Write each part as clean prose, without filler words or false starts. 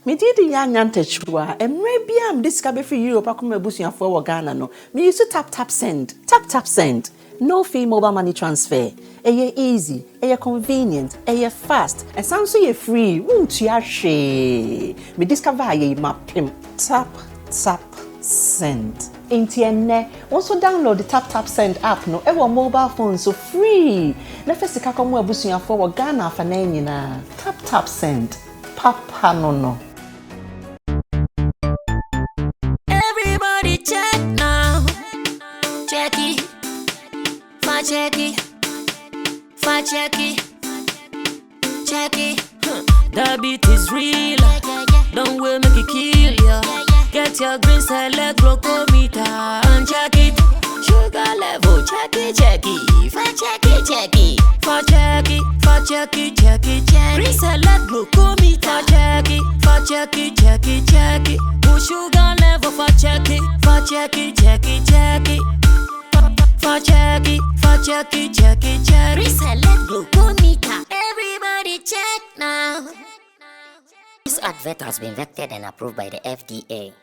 Me did Yanyante Chua, and maybe I'm discovered for you, Pakuma Busia for Ghana. No, me used to tap send. Tap send. No fee mobile money transfer. Eye easy, eye convenient, eye fast, and sounds so free. Won't you share? Me discover ye map pimp. Tap send. Intienne, also download the tap send app no ever mobile phone so free. Nefesi kakomu Busia for Ghana for na. Tap send. Papa no. Everybody check now. Check it. Check it. The beat is real. Don't wait, make it kill ya. Get your green select glucometer and check it. Sugar level, check it. Check it. Green select glucometer. Check it. Push sugar level for check it. Check it. Reselect glucometer. Everybody check now. This advert has been vetted and approved by the FDA.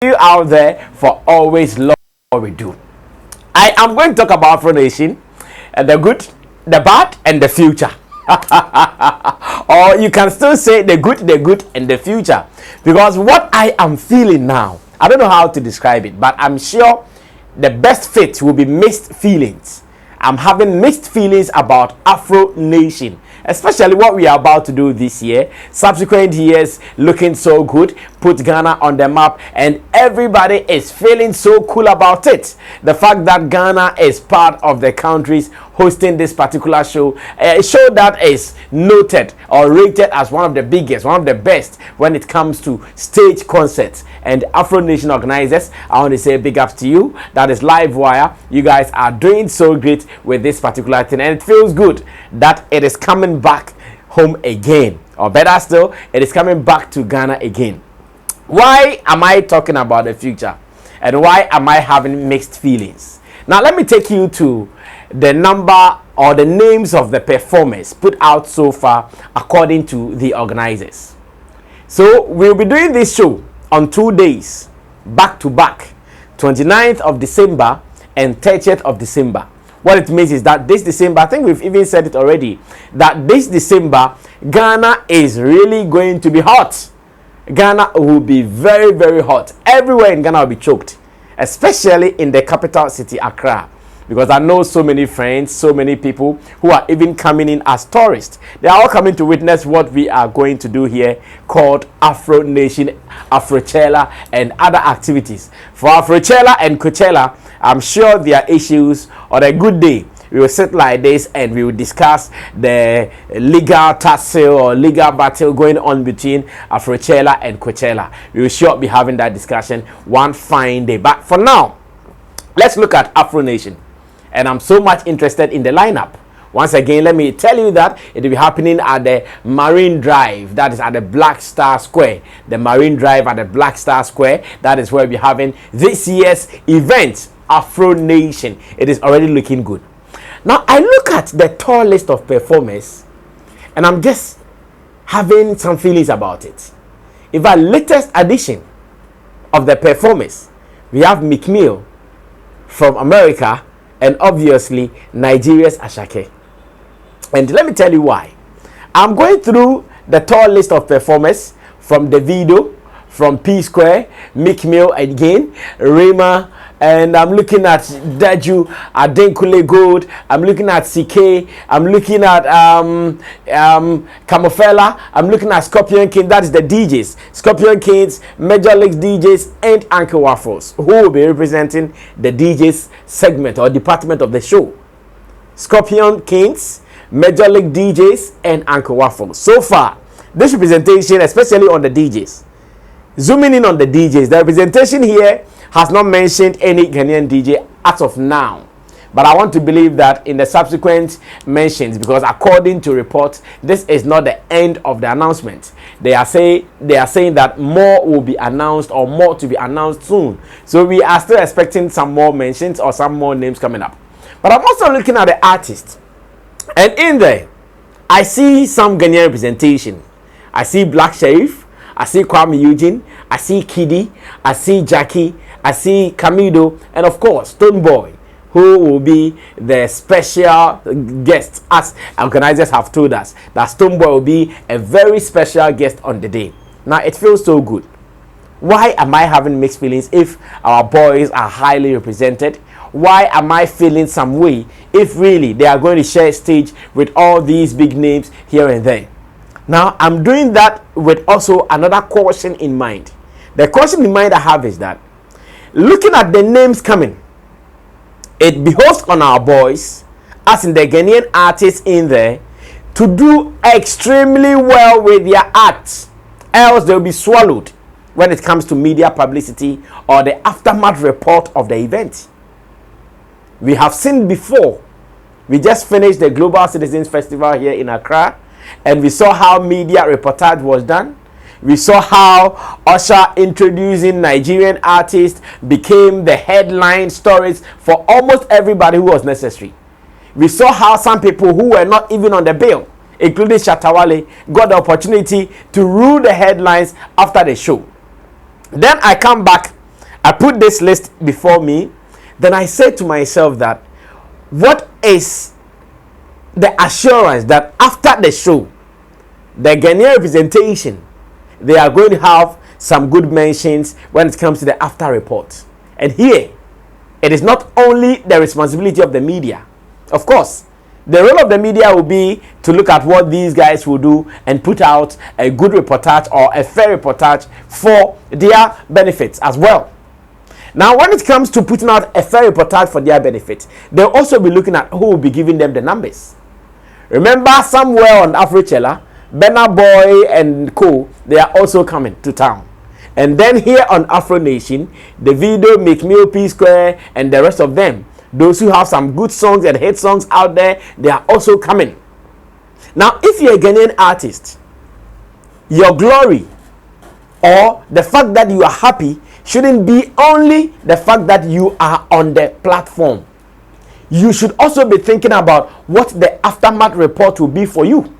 You out there for always love what we do. I am going to talk about Afro Nation, the good, the bad, and the future. Or you can still say the good, and the future. Because what I am feeling now, I don't know how to describe it, but I'm sure the best fit will be mixed feelings. I'm having mixed feelings about Afro Nation, especially what we are about to do this year. Subsequent years looking so good, put Ghana on the map, and everybody is feeling so cool about it. The fact that Ghana is part of the countries hosting this particular show, a show that is noted or rated as one of the biggest, one of the best when it comes to stage concerts. And Afro Nation organizers, I want to say big ups to you. That is Livewire. You guys are doing so great with this particular thing, and it feels good that it is coming back home again, or better still, it is coming back to Ghana again. Why am I talking about the future, and why am I having mixed feelings? Now let me take you to the number or the names of the performers put out so far according to the organizers. So we'll be doing this show on 2 days back to back, 29th of December and 30th of December. What it means is that this December, I think we've even said it already, that this December Ghana is really going to be hot. Ghana will be very, very hot. Everywhere in Ghana will be choked, especially in the capital city, Accra. Because I know so many friends, so many people who are even coming in as tourists. They are all coming to witness what we are going to do here, called Afro Nation, Afrochella, and other activities. For Afrochella and Coachella, I'm sure there are issues on a good day. We will sit like this and we will discuss the legal tussle or legal battle going on between Afrochella and Coachella. We will sure be having that discussion one fine day. But for now, let's look at Afro Nation. And I'm so much interested in the lineup. Once again, let me tell you that it will be happening at the Marine Drive. That is at the Black Star Square. The Marine Drive at the Black Star Square. That is where we'll be having this year's event, Afro Nation. It is already looking good. Now, I look at the tall list of performers, and I'm just having some feelings about it. If our latest addition of the performers, we have Meek Mill from America, and obviously Nigeria's Ashake. And let me tell you why. I'm going through the tall list of performers from Davido, from P Square, Meek Mill again, Rema, and I'm looking at Daju, Adenkule Gold, I'm looking at CK, I'm looking at Camofela, I'm looking at Scorpion King, that is the DJs, Scorpion Kings, Major League DJs, and Uncle Waffles, who will be representing the DJs segment or department of the show. Scorpion Kings, Major League DJs, and Uncle Waffles. So far, this representation, especially on the DJs, zooming in on the DJs, the representation here has not mentioned any Ghanaian DJ as of now. But I want to believe that in the subsequent mentions, because according to reports, this is not the end of the announcement. They are saying that more will be announced, or more to be announced soon. So we are still expecting some more mentions or some more names coming up. But I'm also looking at the artists, and in there I see some Ghanaian representation. I see Black Sheriff, I see Kwame Eugene, I see Kidi, I see Jackie, I see Camido, and of course Stoneboy, who will be the special guest, as organizers have told us that Stoneboy will be a very special guest on the day. Now it feels so good. Why am I having mixed feelings if our boys are highly represented? Why am I feeling some way if really they are going to share stage with all these big names here and there? Now I'm doing that with also another caution in mind. The caution in mind I have is that looking at the names coming, it behoves on our boys, as in the Ghanaian artists in there, to do extremely well with their acts, else they'll be swallowed when it comes to media publicity or the aftermath report of the event. We have seen before. We just finished the Global Citizens Festival here in Accra, and we saw how media reportage was done. We saw how Usher introducing Nigerian artists became the headline stories for almost everybody who was necessary. We saw how some people who were not even on the bill, including Shatawale, got the opportunity to rule the headlines after the show. Then I come back, I put this list before me, then I said to myself that what is the assurance that after the show, the Ghanaian representation, they are going to have some good mentions when it comes to the after report. And here, it is not only the responsibility of the media. Of course, the role of the media will be to look at what these guys will do and put out a good reportage or a fair reportage for their benefits as well. Now, when it comes to putting out a fair reportage for their benefits, they'll also be looking at who will be giving them the numbers. Remember, somewhere on Afro, Benna Boy and co, they are also coming to town. And then here on Afro Nation, the video, Make Me P Square, and the rest of them, those who have some good songs and hit songs out there, they are also coming. Now, if you're a Ghanaian artist, your glory or the fact that you are happy shouldn't be only the fact that you are on the platform. You should also be thinking about what the aftermath report will be for you.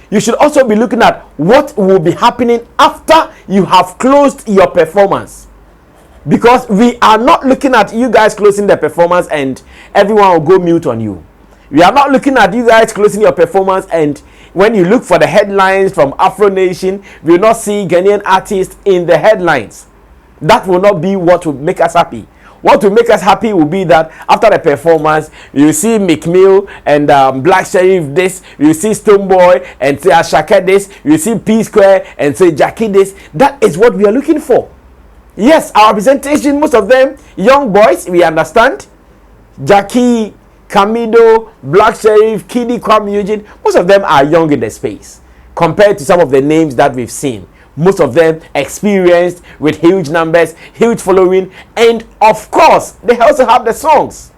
You should also be looking at what will be happening after you have closed your performance. Because we are not looking at you guys closing the performance and everyone will go mute on you. We are not looking at you guys closing your performance and when you look for the headlines from Afro Nation, we will not see Ghanaian artists in the headlines. That will not be what will make us happy. What will make us happy will be that after the performance, you see McMill and Black Sheriff this, you see Stoneboy and say Ashaka this, you see P Square and say Jackie this. That is what we are looking for. Yes, our representation, most of them young boys, we understand. Jackie, Camido, Black Sheriff, Kidi, Kwame Eugene, most of them are young in the space compared to some of the names that we've seen. Most of them experienced with huge numbers, huge following, and of course, they also have the songs.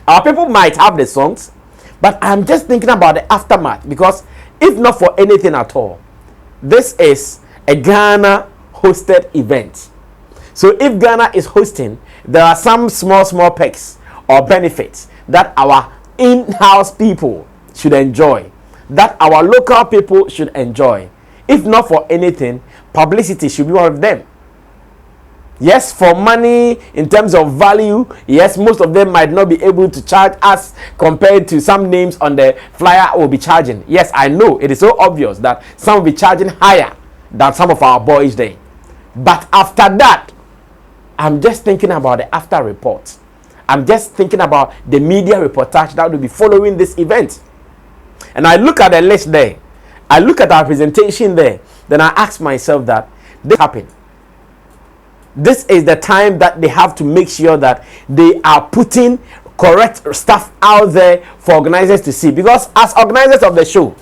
Our people might have the songs, but I'm just thinking about the aftermath because if not for anything at all, this is a Ghana hosted event. So if Ghana is hosting, there are some small perks or benefits that our in-house people should enjoy, that our local people should enjoy. If not for anything, publicity should be one of them. Yes, for money, in terms of value, yes, most of them might not be able to charge us compared to some names on the flyer will be charging. Yes, I know, it is so obvious that some will be charging higher than some of our boys there. But after that, I'm just thinking about the after reports. I'm just thinking about the media reportage that will be following this event. And I look at the list there. I look at our presentation there, then I ask myself that this happened. This is the time that they have to make sure that they are putting correct stuff out there for organizers to see. Because as organizers of the show,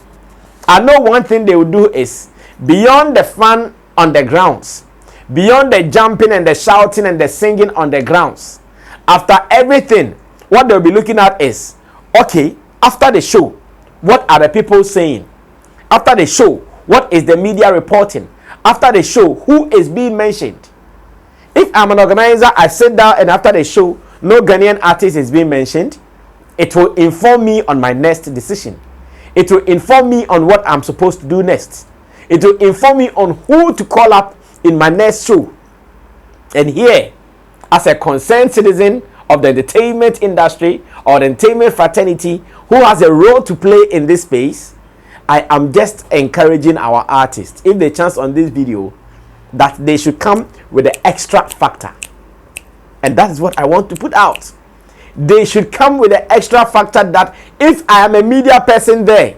I know one thing they will do is beyond the fun on the grounds, beyond the jumping and the shouting and the singing on the grounds, after everything, what they'll be looking at is, okay, after the show, what are the people saying? After the show, what is the media reporting? After the show, who is being mentioned? If I'm an organizer, I sit down and after the show, no Ghanaian artist is being mentioned, it will inform me on my next decision. It will inform me on what I'm supposed to do next. It will inform me on who to call up in my next show. And here, as a concerned citizen of the entertainment industry or the entertainment fraternity who has a role to play in this space, I am just encouraging our artists, if they chance on this video, that they should come with the extra factor. And that is what I want to put out. They should come with the extra factor that if I am a media person there,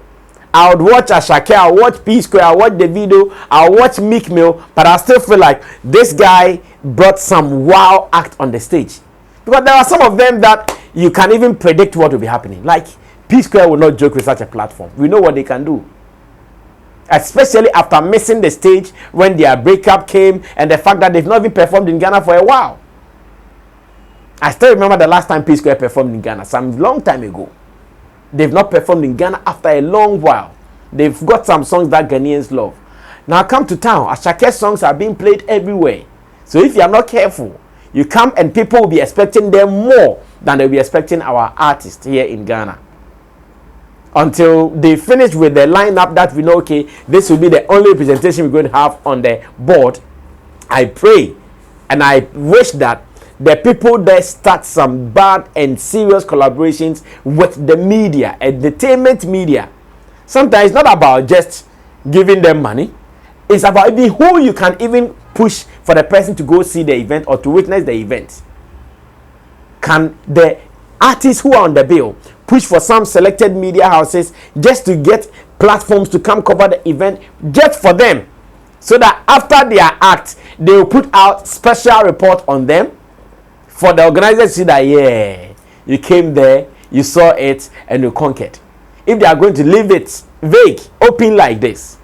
I would watch Ashake, I'll watch P Square, I'll watch Davido, I'll watch Meek Mill, but I still feel like this guy brought some wow act on the stage. Because there are some of them that you can even predict what will be happening. Like P Square will not joke with such a platform. We know what they can do. Especially after missing the stage when their breakup came and the fact that they've not even performed in Ghana for a while. I still remember the last time P Square performed in Ghana, some long time ago. They've not performed in Ghana after a long while. They've got some songs that Ghanaians love. Now come to town, Ashake songs are being played everywhere. So if you are not careful, you come and people will be expecting them more than they'll be expecting our artists here in Ghana. Until they finish with the lineup that we know, okay, this will be the only presentation we're going to have on the board. I pray and I wish that the people there start some bad and serious collaborations with the media, entertainment media. Sometimes it's not about just giving them money. It's about even who you can even push for the person to go see the event or to witness the event. Can the artists who are on the bill push for some selected media houses just to get platforms to come cover the event just for them, so that after their act, they will put out special report on them for the organizers to see that, yeah, you came there, you saw it, and you conquered. If they are going to leave it vague, open like this,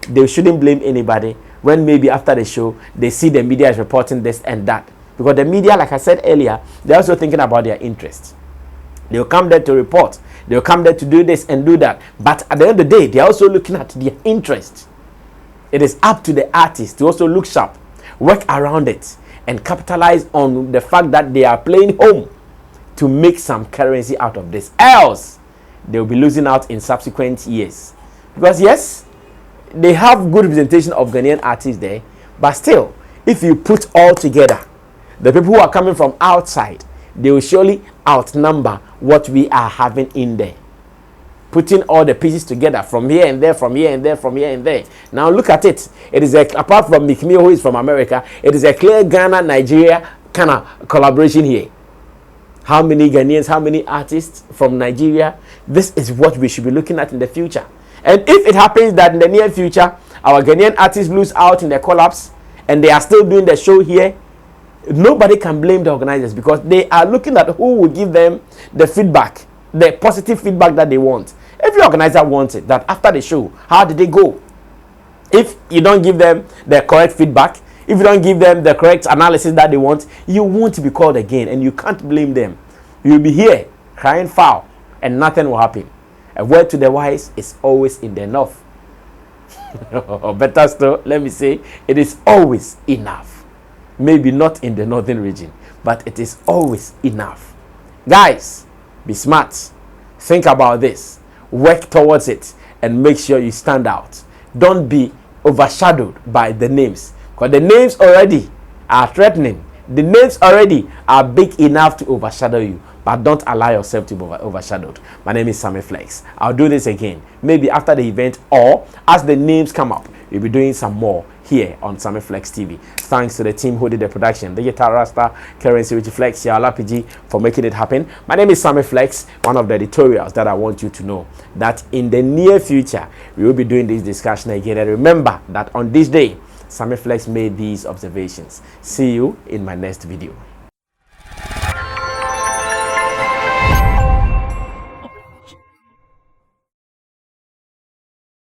they shouldn't blame anybody when maybe after the show, they see the media is reporting this and that. Because the media, like I said earlier, they're also thinking about their interests. They'll come there to report. They'll come there to do this and do that. But at the end of the day, they're also looking at their interest. It is up to the artist to also look sharp, work around it, and capitalize on the fact that they are playing home to make some currency out of this. Else, they'll be losing out in subsequent years. Because yes, they have good representation of Ghanaian artists there, but still, if you put all together, the people who are coming from outside, they will surely outnumber what we are having in there. Putting all the pieces together from here and there, from here and there, from here and there. Now look at it. It is apart from Meek Mill, who is from America, it is a clear Ghana, Nigeria kind of collaboration here. How many Ghanaians, how many artists from Nigeria? This is what we should be looking at in the future. And if it happens that in the near future, our Ghanaian artists lose out in the collapse and they are still doing the show here, nobody can blame the organizers, because they are looking at who will give them the feedback, the positive feedback that they want. Every organizer wants it, that after the show, how did they go? If you don't give them the correct feedback, if you don't give them the correct analysis that they want, you won't be called again, and you can't blame them. You'll be here crying foul and nothing will happen. A word to the wise is always in the enough. Or better still, let me say, it is always enough. Maybe not in the northern region, but it is always enough. Guys, be smart. Think about this. Work towards it and make sure you stand out. Don't be overshadowed by the names, because the names already are threatening. The names already are big enough to overshadow you, but don't allow yourself to be overshadowed. My name is Sammy Flex. I'll do this again, maybe after the event or as the names come up. We'll be doing some more here on Sammy Flex TV. Thanks to the team who did the production, Digital Rasta, Currency, Richie Flex, Yala PG, for making it happen. My name is Sammy Flex. One of the editorials that I want you to know that in the near future, we will be doing this discussion again. And remember that on this day, Sammy Flex made these observations. See you in my next video.